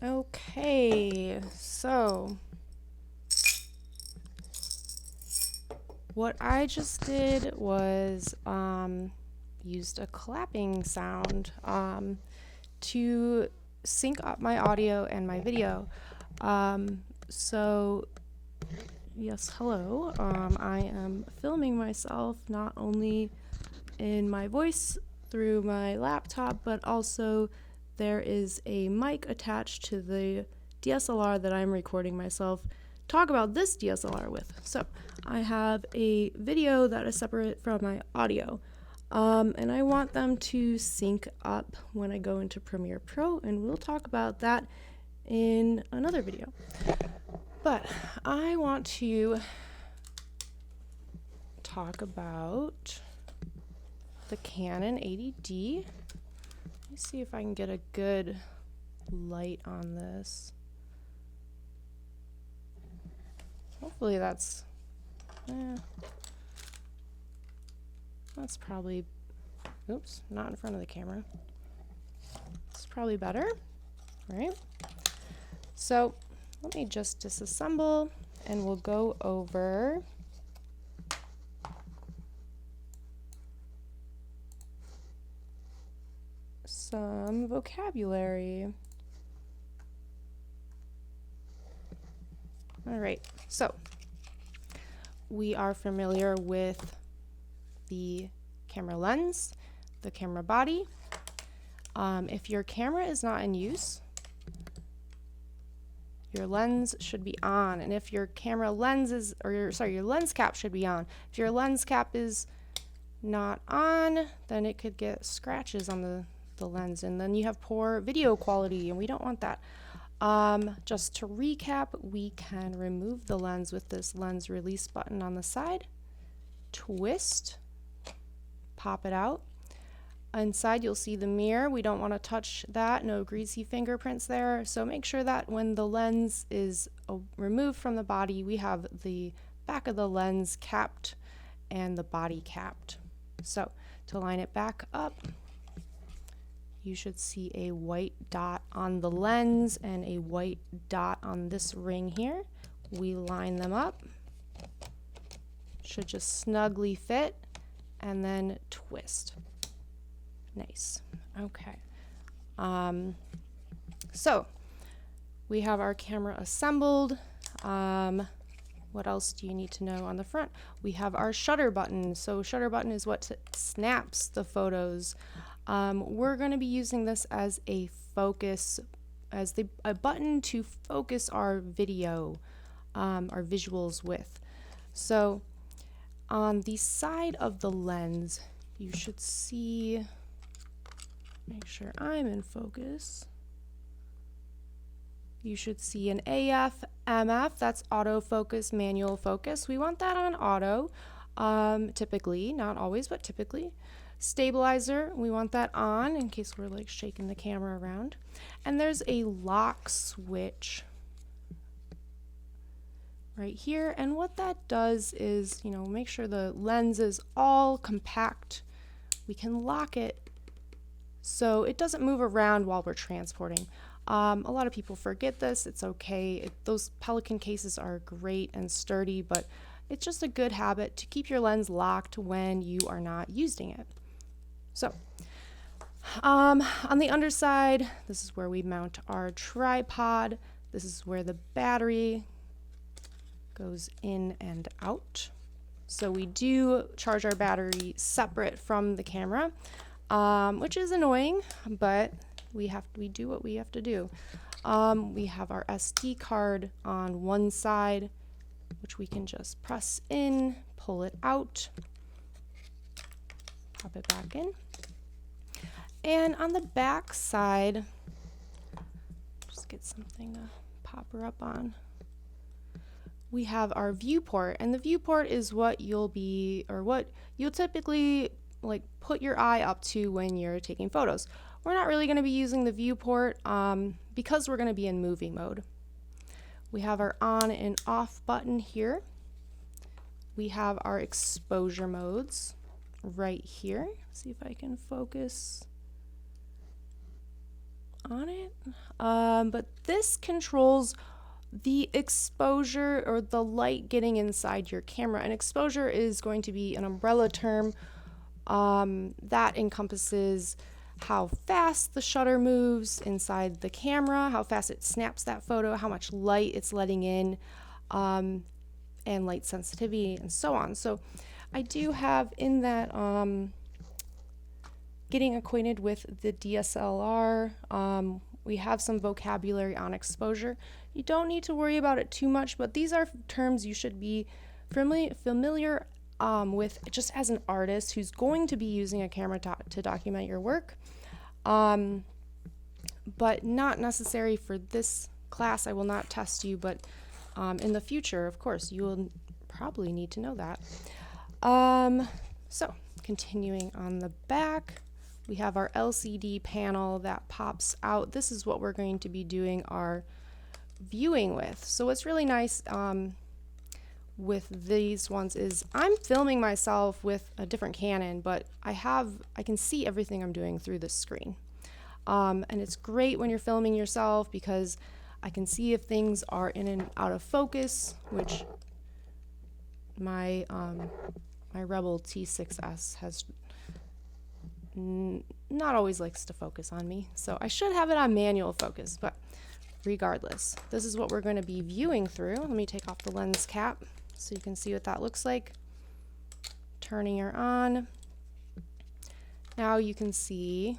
Okay, so what I just did was used a clapping sound to sync up my audio and my video. So yes, hello. I am filming myself not only in my voice through my laptop, but also there is a mic attached to the DSLR that I'm recording myself talk about this DSLR with. So I have a video that is separate from my audio. And I want them to sync up when I go into Premiere Pro, and we'll talk about that in another video. But I want to talk about the Canon 80D. Let me see if I can get a good light on this. Hopefully that's probably, oops, not in front of the camera. It's probably better, right? So let me just disassemble and we'll go over some vocabulary. All right, so we are familiar with the camera lens, the camera body. If your camera is not in use, your lens should be on, and if your camera lens is, or your lens cap should be on. If your lens cap is not on, then it could get scratches on the lens, and then you have poor video quality, and we don't want that. Just to recap, we can remove the lens with this lens release button on the side, twist, pop it out. Inside you'll see the mirror. We don't want to touch that, no greasy fingerprints there, so make sure that when the lens is removed from the body, we have the back of the lens capped and the body capped. So to line it back up, you should see a white dot on the lens and a white dot on this ring here. We line them up, should just snugly fit, and then twist. Nice. Okay. So we have our camera assembled. What else do you need to know on the front? We have our shutter button. So shutter button is what snaps the photos. We're going to be using this as a focus, as a button to focus our video, our visuals with. So on the side of the lens, you should see, make sure I'm in focus. You should see an AF, MF, that's autofocus, manual focus. We want that on auto, typically, not always, but typically. Stabilizer, we want that on in case we're like shaking the camera around. And there's a lock switch right here, and what that does is, you know, make sure the lens is all compact. We can lock it so it doesn't move around while we're transporting. A lot of people forget this. It's okay. Those Pelican cases are great and sturdy, but it's just a good habit to keep your lens locked when you are not using it. So on the underside, this is where we mount our tripod. This is where the battery goes in and out. So we do charge our battery separate from the camera, which is annoying, but we do what we have to do. We have our SD card on one side, which we can just press in, pull it out, pop it back in. And on the back side, just get something to pop her up on. We have our viewport, and the viewport is what you'll typically like put your eye up to when you're taking photos. We're not really going to be using the viewport because we're going to be in movie mode. We have our on and off button here. We have our exposure modes right here. See if I can focus. on it. But this controls the exposure or the light getting inside your camera. And exposure is going to be an umbrella term that encompasses how fast the shutter moves inside the camera, how fast it snaps that photo, how much light it's letting in, and light sensitivity and so on. So I do have in that getting acquainted with the DSLR, we have some vocabulary on exposure. You don't need to worry about it too much, but these are terms you should be familiar with just as an artist who's going to be using a camera to document your work, but not necessary for this class. I will not test you, but in the future, of course, you will probably need to know that. So continuing on the back, we have our LCD panel that pops out. This is what we're going to be doing our viewing with. So what's really nice with these ones is I'm filming myself with a different Canon, but I can see everything I'm doing through the screen. And it's great when you're filming yourself because I can see if things are in and out of focus, which my my Rebel T6S has not always likes to focus on me. So I should have it on manual focus, but regardless, this is what we're going to be viewing through. Let me take off the lens cap so you can see what that looks like. Turning her on. Now you can see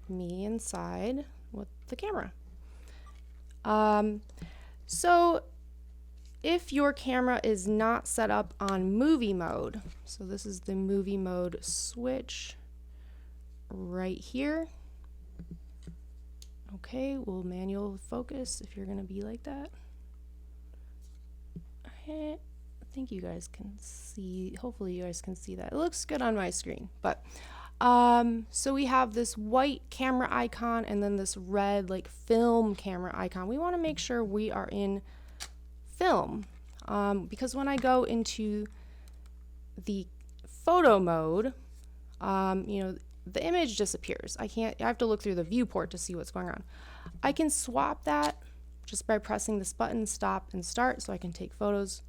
me inside with the camera. So if your camera is not set up on movie mode, so this is the movie mode switch right here. Okay, we'll manual focus if you're gonna be like that. I think you guys can see, hopefully you guys can see that. It looks good on my screen, but so we have this white camera icon and then this red like film camera icon. We want to make sure we are in film because when I go into the photo mode, the image disappears. I have to look through the viewport to see what's going on. I can swap that just by pressing this button, stop and start, so I can take photos.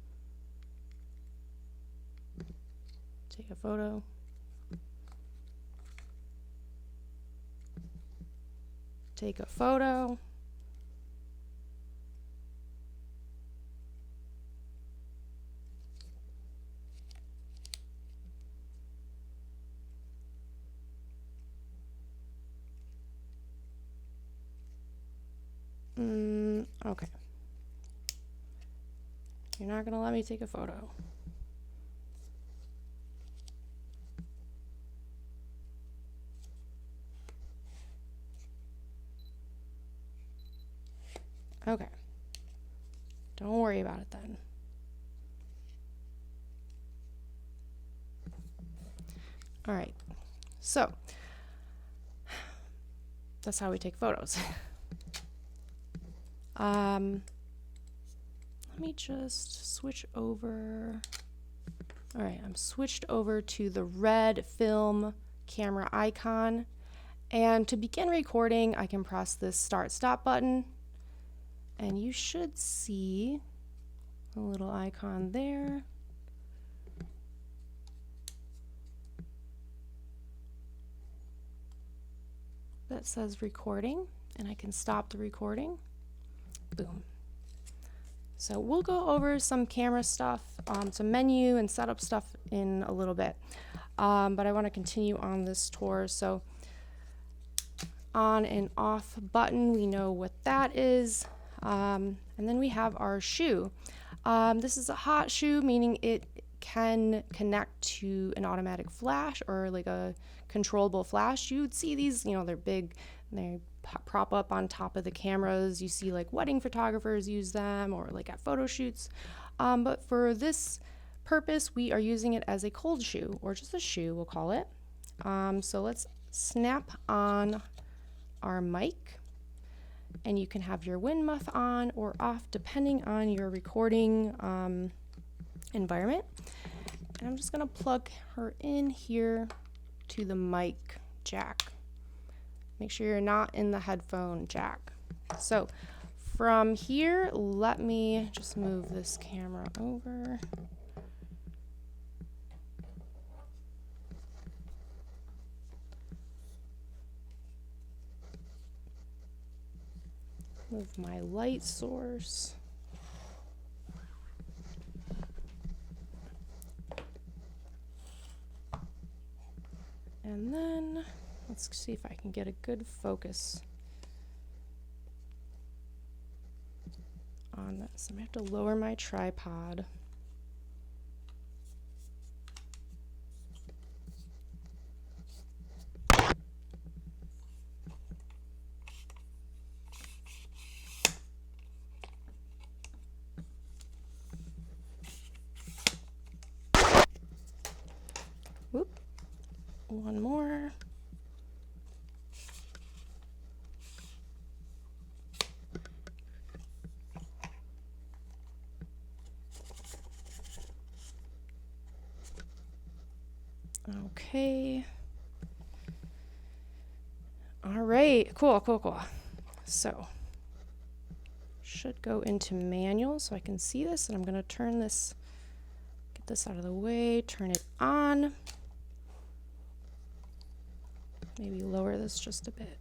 Take a photo. Take a photo. Okay. You're not gonna let me take a photo. Okay. Don't worry about it then. All right. So that's how we take photos. Let me just switch over. All right, I'm switched over to the red film camera icon. And to begin recording, I can press this start stop button. And you should see a little icon there. That says recording, and I can stop the recording. Boom. So we'll go over some camera stuff, some menu and setup stuff in a little bit. But I want to continue on this tour. So on and off button, we know what that is. And then we have our shoe. This is a hot shoe, meaning it can connect to an automatic flash or like a controllable flash. You would see these, they're big, and they prop up on top of the cameras. You see like wedding photographers use them or like at photo shoots. But for this purpose, we are using it as a cold shoe or just a shoe, we'll call it. So let's snap on our mic. And you can have your wind muff on or off depending on your recording environment. And I'm just going to plug her in here to the mic jack. Make sure you're not in the headphone jack. So from here, let me just move this camera over. Move my light source. And then let's see if I can get a good focus on this. I'm going to have to lower my tripod. Whoop. One more. Okay. All right. Cool. So, should go into manual so I can see this, and I'm going to turn this, get this out of the way, turn it on. Maybe lower this just a bit.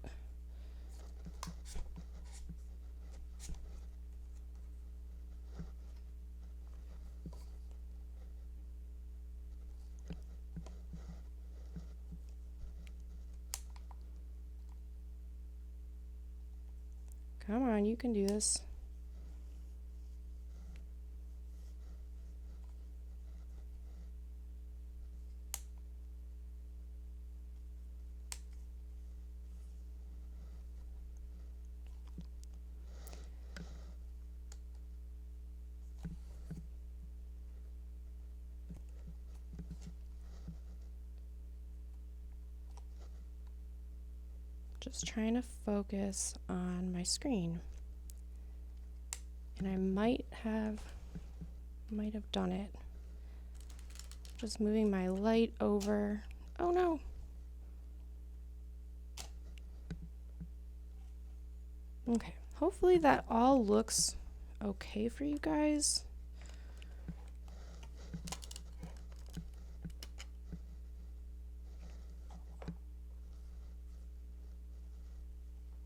Come on, you can do this. Just trying to focus on my screen. And I might have done it. Just moving my light over. Oh no. Okay, hopefully that all looks okay for you guys.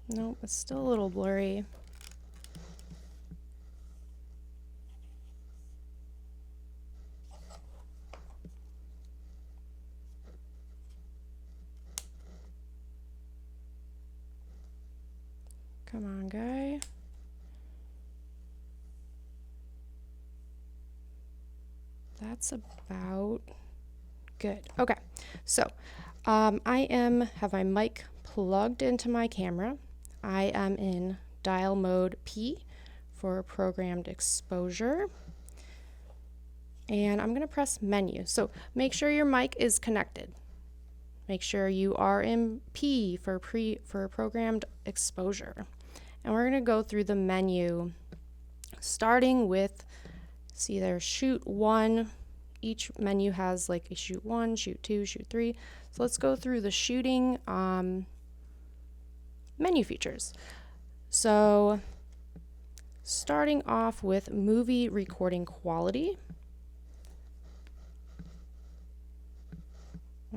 Nope, it's still a little blurry. Come on, guy. That's about good. Okay, so I have my mic plugged into my camera. I am in dial mode P for programmed exposure. And I'm going to press menu. So make sure your mic is connected. Make sure you are in P for programmed exposure. And we're going to go through the menu starting with, see there's shoot 1. Each menu has like a shoot 1, shoot 2, shoot 3. So let's go through the shooting menu features. So starting off with movie recording quality.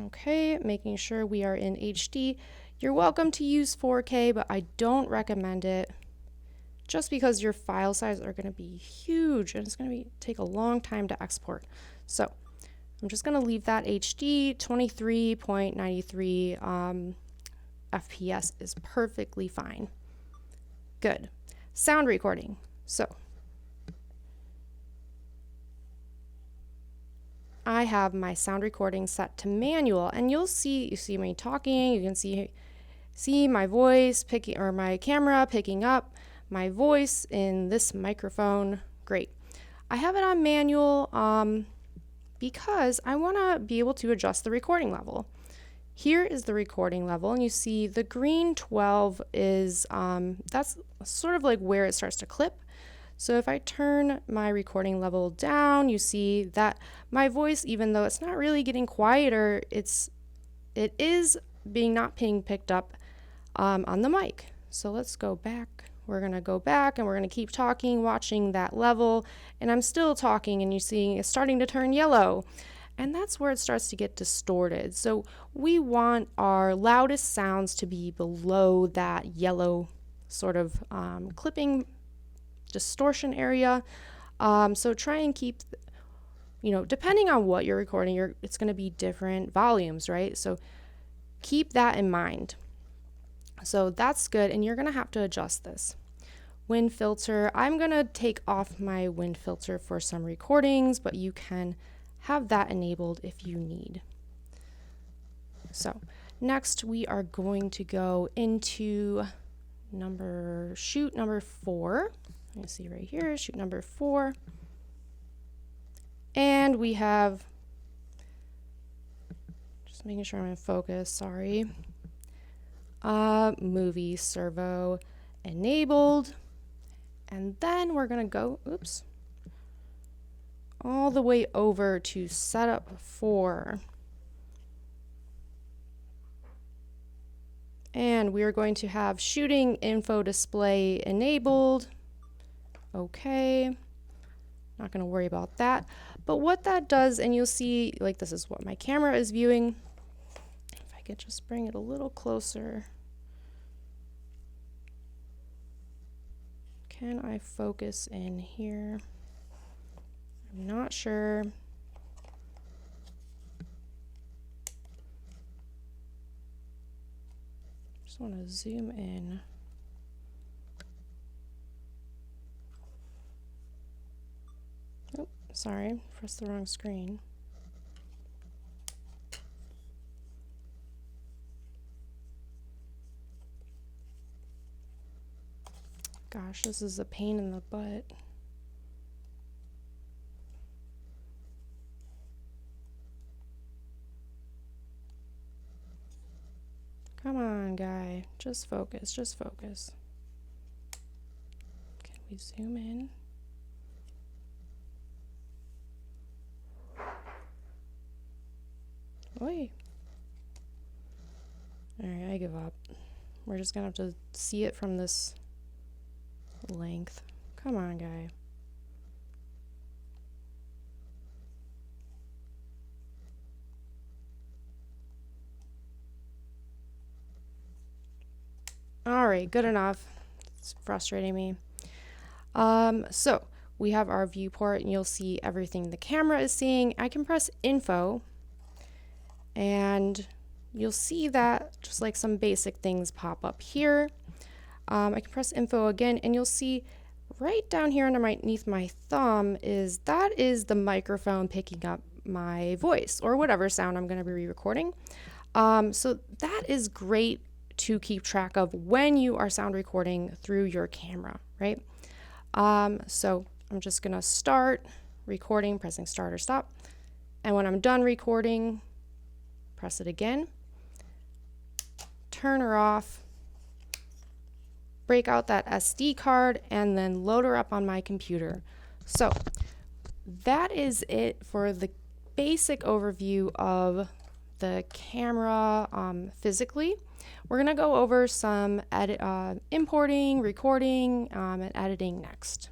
Okay, making sure we are in HD. You're welcome to use 4K, but I don't recommend it just because your file size are going to be huge and it's going to take a long time to export. So I'm just going to leave that HD. 23.93 FPS is perfectly fine. Good. Sound recording. So I have my sound recording set to manual, and you see me talking. You can see my voice picking, or my camera picking up my voice in this microphone. Great. I have it on manual because I want to be able to adjust the recording level. Here is the recording level, and you see the green 12 is, that's sort of like where it starts to clip. So if I turn my recording level down, you see that my voice, even though it's not really getting quieter, it is not being picked up on the mic. So let's go back. We're going to go back and we're going to keep talking, watching that level. And I'm still talking and you're seeing it's starting to turn yellow. And that's where it starts to get distorted. So we want our loudest sounds to be below that yellow sort of clipping distortion area. So try and keep, depending on what you're recording, it's going to be different volumes, right? So keep that in mind. So that's good, and you're going to have to adjust this. Wind filter, I'm going to take off my wind filter for some recordings, but you can have that enabled if you need. So next we are going to go into shoot number 4. You see right here, shoot number 4. And we have, just making sure I'm in focus, sorry. Movie servo enabled. And then we're going to go, all the way over to setup 4. And we are going to have shooting info display enabled. Okay. Not going to worry about that. But what that does, and you'll see, like, this is what my camera is viewing. If I could just bring it a little closer. Can I focus in here? I'm not sure. Just want to zoom in. Oh, sorry, pressed the wrong screen. Gosh, this is a pain in the butt. Come on, guy. Just focus, just focus. Can we zoom in? Oi. Alright, I give up. We're just gonna have to see it from this length. Come on, guy. Alright, good enough. It's frustrating me. So we have our viewport and you'll see everything the camera is seeing. I can press info and you'll see that just like some basic things pop up here. I can press info again and you'll see right down here underneath my thumb is the microphone picking up my voice or whatever sound I'm going to be re-recording. So that is great to keep track of when you are sound recording through your camera, right? So I'm just going to start recording, pressing start or stop. And when I'm done recording, press it again, turn her off, break out that SD card, and then load her up on my computer. So that is it for the basic overview of the camera physically. We're going to go over some importing, recording, and editing next.